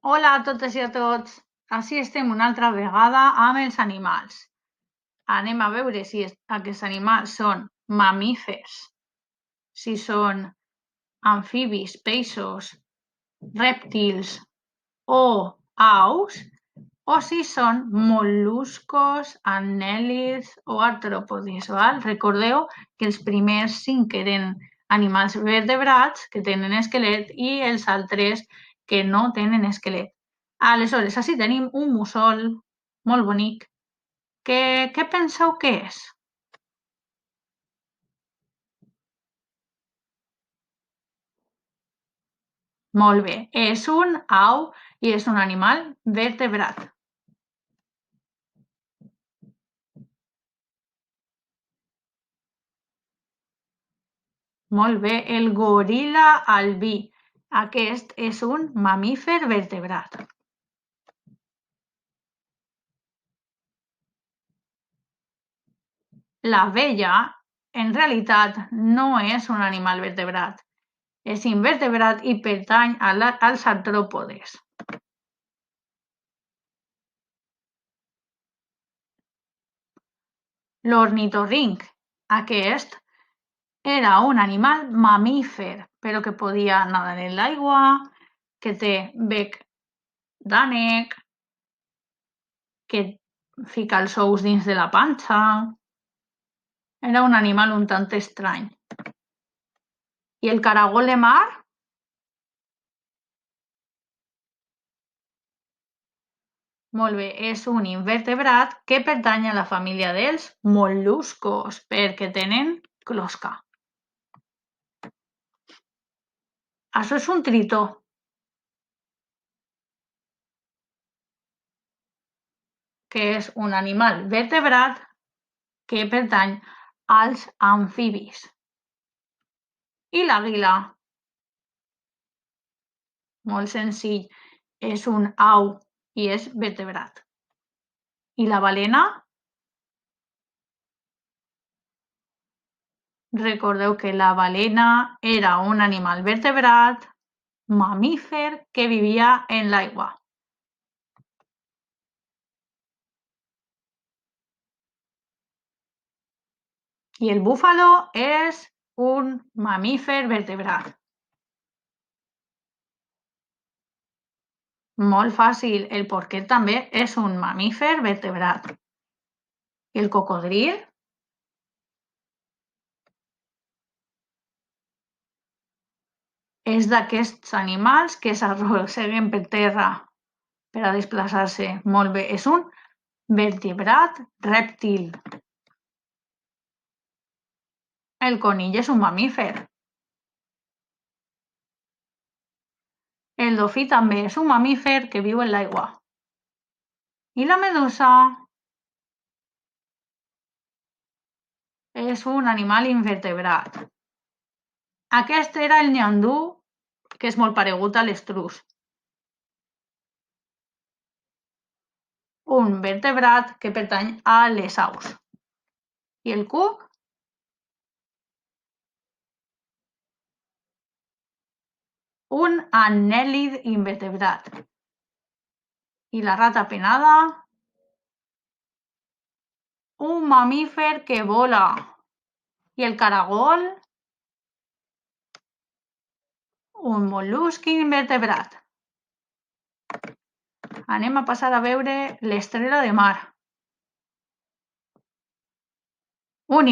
Hola a totes i a tots. Així estem una altra vegada amb els animals. Anem a veure si aquests animals són mamífers, si són amfibis, peixos, rèptils o aus, o si són mol·luscos, annèlids o artròpodes. Val? Recordeu que els primers 5 eren animals vertebrats que tenen esquelet i els altres que no tenen esquelet. Aleshores, així tenim un mussol molt bonic. Què penseu que és? Molt bé, és un au i és un animal vertebrat. Molt bé, el goril·la albí. Aquest és un mamífer vertebrat. L'abella, en realitat, no és un animal vertebrat. És invertebrat i pertany als artròpodes. L'ornitorrinc. Aquest era un animal mamífer, però que podia nedar en l'aigua, que té bec d'ànec, que fica els ous dins de la panxa. Era un animal un tant estrany. I el caragol de mar? Molt bé, és un invertebrat que pertany a la família dels mol·luscos perquè tenen closca. Això és un tritó. Que és un animal vertebrat que pertany als amfibis. I l'àguila? Molt senzill, és un au i és vertebrat. I la balena? Recordeu que la balena era un animal vertebrat, mamífer que vivia en l'aigua. I el búfalo és un mamífer vertebrat. Molt fàcil, el porquet també és un mamífer vertebrat. I el cocodril? És d'aquests animals que s'arrosseguen per terra per a desplaçar-se. Molt bé, és un vertebrat rèptil. El conill és un mamífer. El dofí també és un mamífer que viu en l'aigua. I la medusa? És un animal invertebrat. Aquest era el nyandú, que és molt paregut a l'estrus. Un vertebrat que pertany a les aus. I el cuc? Un annèlid invertebrat. I la rata penada? Un mamífer que vola. I el caragol? Un mol·lusc invertebrat. Anem a passar a veure l'estrela de mar. Un